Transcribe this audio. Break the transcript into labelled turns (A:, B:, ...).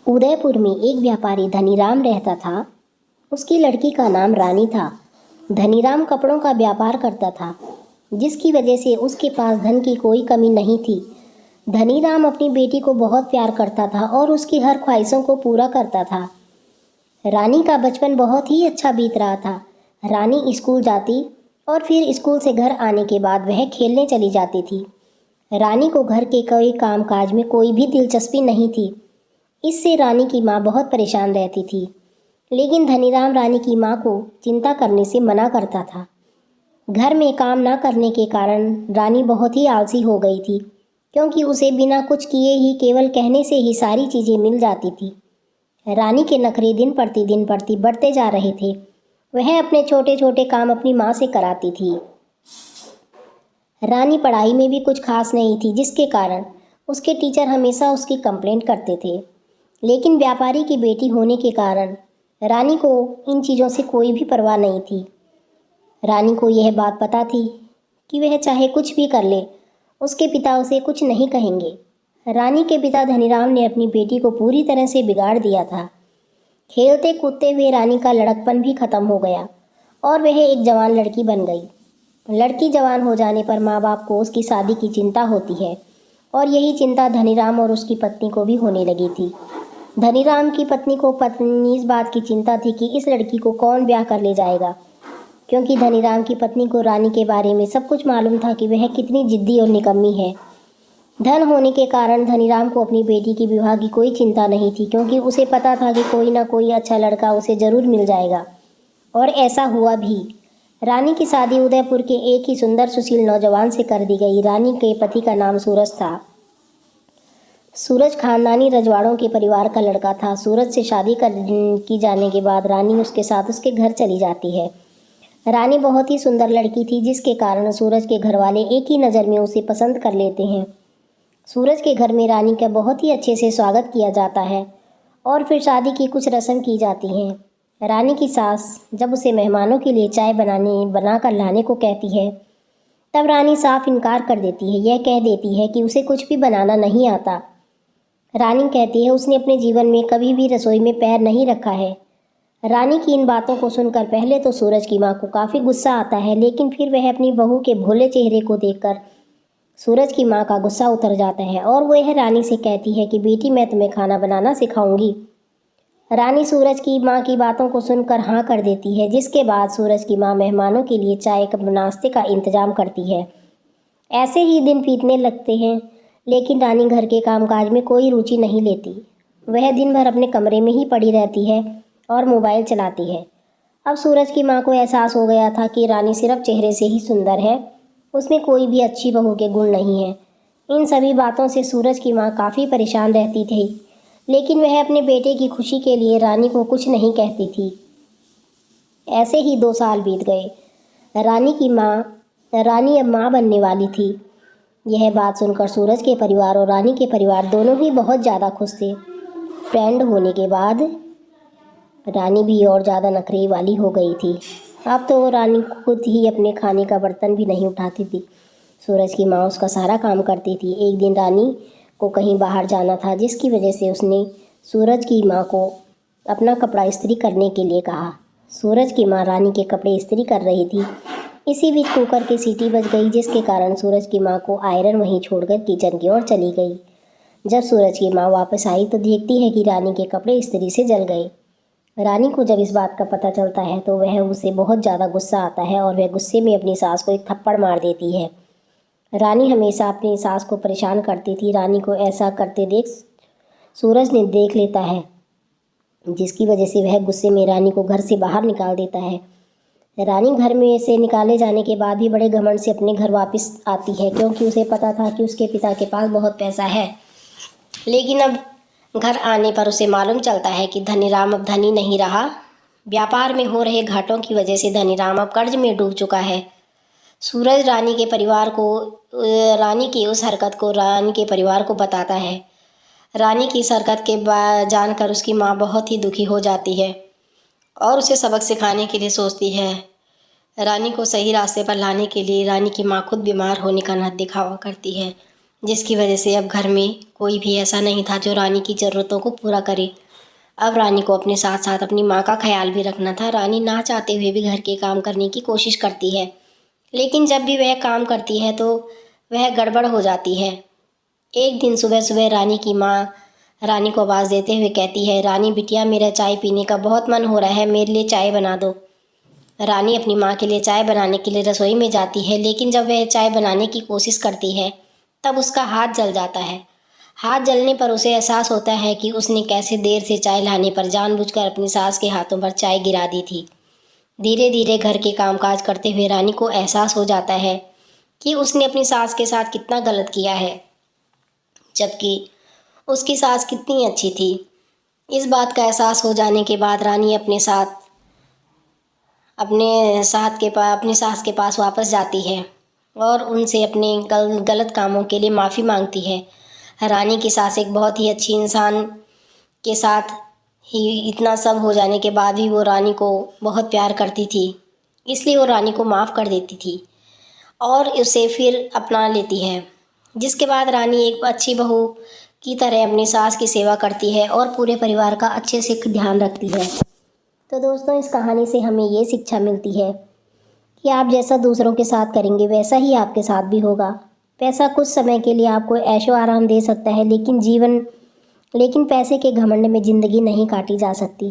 A: उदयपुर में एक व्यापारी धनीराम रहता था। उसकी लड़की का नाम रानी था। धनीराम कपड़ों का व्यापार करता था, जिसकी वजह से उसके पास धन की कोई कमी नहीं थी। धनीराम अपनी बेटी को बहुत प्यार करता था और उसकी हर ख्वाहिशों को पूरा करता था। रानी का बचपन बहुत ही अच्छा बीत रहा था। रानी स्कूल जाती और फिर स्कूल से घर आने के बाद वह खेलने चली जाती थी। रानी को घर के कोई काम काज में कोई भी दिलचस्पी नहीं थी। इससे रानी की माँ बहुत परेशान रहती थी, लेकिन धनीराम रानी की माँ को चिंता करने से मना करता था। घर में काम ना करने के कारण रानी बहुत ही आलसी हो गई थी, क्योंकि उसे बिना कुछ किए ही केवल कहने से ही सारी चीज़ें मिल जाती थी। रानी के नखरे दिन प्रति बढ़ते जा रहे थे। वह अपने छोटे छोटे काम अपनी माँ से कराती थी। रानी पढ़ाई में भी कुछ खास नहीं थी, जिसके कारण उसके टीचर हमेशा उसकी कंप्लेंट करते थे। लेकिन व्यापारी की बेटी होने के कारण रानी को इन चीज़ों से कोई भी परवाह नहीं थी। रानी को यह बात पता थी कि वह चाहे कुछ भी कर ले, उसके पिता उसे कुछ नहीं कहेंगे। रानी के पिता धनीराम ने अपनी बेटी को पूरी तरह से बिगाड़ दिया था। खेलते कूदते हुए रानी का लड़कपन भी खत्म हो गया और वह एक जवान लड़की बन गई। लड़की जवान हो जाने पर माँ बाप को उसकी शादी की चिंता होती है, और यही चिंता धनीराम और उसकी पत्नी को भी होने लगी थी। धनीराम की पत्नी को इस बात की चिंता थी कि इस लड़की को कौन ब्याह कर ले जाएगा, क्योंकि धनीराम की पत्नी को रानी के बारे में सब कुछ मालूम था कि वह कितनी जिद्दी और निकम्मी है। धन होने के कारण धनीराम को अपनी बेटी की विवाह की कोई चिंता नहीं थी, क्योंकि उसे पता था कि कोई ना कोई अच्छा लड़का उसे ज़रूर मिल जाएगा। और ऐसा हुआ भी। रानी की शादी उदयपुर के एक ही सुंदर सुशील नौजवान से कर दी गई। रानी के पति का नाम सूरज था। सूरज खानदानी रजवाड़ों के परिवार का लड़का था। सूरज से शादी की जाने के बाद रानी उसके साथ उसके घर चली जाती है। रानी बहुत ही सुंदर लड़की थी, जिसके कारण सूरज के घर वाले एक ही नज़र में उसे पसंद कर लेते हैं। सूरज के घर में रानी का बहुत ही अच्छे से स्वागत किया जाता है और फिर शादी की कुछ रस्म की जाती हैं। रानी की सास जब उसे मेहमानों के लिए चाय बना कर लाने को कहती है, तब रानी साफ इनकार कर देती है। यह कह देती है कि उसे कुछ भी बनाना नहीं आता। रानी कहती है उसने अपने जीवन में कभी भी रसोई में पैर नहीं रखा है। रानी की इन बातों को सुनकर पहले तो सूरज की माँ को काफ़ी गुस्सा आता है, लेकिन फिर वह अपनी बहू के भोले चेहरे को देखकर सूरज की माँ का गुस्सा उतर जाता है और वह रानी से कहती है कि बेटी, मैं तुम्हें खाना बनाना सिखाऊंगी। रानी सूरज की माँ की बातों को सुनकर हाँ कर देती है, जिसके बाद सूरज की माँ मेहमानों के लिए चाय का नाश्ते का इंतजाम करती है। ऐसे ही दिन बीतने लगते हैं, लेकिन रानी घर के कामकाज में कोई रुचि नहीं लेती। वह दिन भर अपने कमरे में ही पड़ी रहती है और मोबाइल चलाती है। अब सूरज की माँ को एहसास हो गया था कि रानी सिर्फ चेहरे से ही सुंदर है, उसमें कोई भी अच्छी बहू के गुण नहीं है। इन सभी बातों से सूरज की माँ काफ़ी परेशान रहती थी, लेकिन वह अपने बेटे की खुशी के लिए रानी को कुछ नहीं कहती थी। ऐसे ही 2 साल बीत गए। रानी अब माँ बनने वाली थी। यह बात सुनकर सूरज के परिवार और रानी के परिवार दोनों ही बहुत ज़्यादा खुश थे। फ्रेंड होने के बाद रानी भी और ज़्यादा नखरे वाली हो गई थी। अब तो रानी खुद ही अपने खाने का बर्तन भी नहीं उठाती थी। सूरज की माँ उसका सारा काम करती थी। एक दिन रानी को कहीं बाहर जाना था, जिसकी वजह से उसने सूरज की माँ को अपना कपड़ा इस्त्री करने के लिए कहा। सूरज की माँ रानी के कपड़े इस्त्री कर रही थी। इसी बीच कुकर की सीटी बज गई, जिसके कारण सूरज की माँ को आयरन वहीं छोड़कर किचन की ओर चली गई। जब सूरज की माँ वापस आई तो देखती है कि रानी के कपड़े इस्त्री से जल गए। रानी को जब इस बात का पता चलता है तो वह उसे बहुत ज़्यादा गुस्सा आता है और वह गुस्से में अपनी सास को एक थप्पड़ मार देती है। रानी हमेशा अपनी सास को परेशान करती थी। रानी को ऐसा करते देख सूरज ने देख लेता है, जिसकी वजह से वह गुस्से में रानी को घर से बाहर निकाल देता है। रानी घर में से निकाले जाने के बाद भी बड़े घमंड से अपने घर वापस आती है, क्योंकि उसे पता था कि उसके पिता के पास बहुत पैसा है। लेकिन अब घर आने पर उसे मालूम चलता है कि धनीराम अब धनी नहीं रहा। व्यापार में हो रहे घाटों की वजह से धनीराम अब कर्ज में डूब चुका है। सूरज रानी की उस हरकत को रानी के परिवार को बताता है। रानी की इस हरकत के जानकर उसकी माँ बहुत ही दुखी हो जाती है और उसे सबक सिखाने के लिए सोचती है। रानी को सही रास्ते पर लाने के लिए रानी की माँ खुद बीमार होने का न दिखावा करती है जिसकी वजह से अब घर में कोई भी ऐसा नहीं था जो रानी की ज़रूरतों को पूरा करे। अब रानी को अपने साथ साथ अपनी माँ का ख्याल भी रखना था। रानी ना चाहते हुए भी घर के काम करने की कोशिश करती है, लेकिन जब भी वह काम करती है तो वह गड़बड़ हो जाती है। एक दिन सुबह सुबह रानी की माँ रानी को आवाज़ देते हुए कहती है, रानी बिटिया, मेरा चाय पीने का बहुत मन हो रहा है, मेरे लिए चाय बना दो। रानी अपनी माँ के लिए चाय बनाने के लिए रसोई में जाती है, लेकिन जब वह चाय बनाने की कोशिश करती है तब उसका हाथ जल जाता है। हाथ जलने पर उसे एहसास होता है कि उसने कैसे देर से चाय लाने पर जानबूझकर अपनी सास के हाथों पर चाय गिरा दी थी। धीरे धीरे घर के कामकाज करते हुए रानी को एहसास हो जाता है कि उसने अपनी सास के साथ कितना गलत किया है, जबकि उसकी सास कितनी अच्छी थी। इस बात का एहसास हो जाने के बाद रानी अपनी सास के पास वापस जाती है और उनसे अपने गलत कामों के लिए माफ़ी मांगती है। रानी की सास एक बहुत ही अच्छी इंसान के साथ ही इतना सब हो जाने के बाद भी वो रानी को बहुत प्यार करती थी, इसलिए वो रानी को माफ़ कर देती थी और उसे फिर अपना लेती है। जिसके बाद रानी एक अच्छी बहू की तरह अपनी सास की सेवा करती है और पूरे परिवार का अच्छे से ध्यान रखती है। तो दोस्तों, इस कहानी से हमें ये शिक्षा मिलती है कि आप जैसा दूसरों के साथ करेंगे वैसा ही आपके साथ भी होगा। पैसा कुछ समय के लिए आपको ऐशो आराम दे सकता है, लेकिन पैसे के घमंड में ज़िंदगी नहीं काटी जा सकती।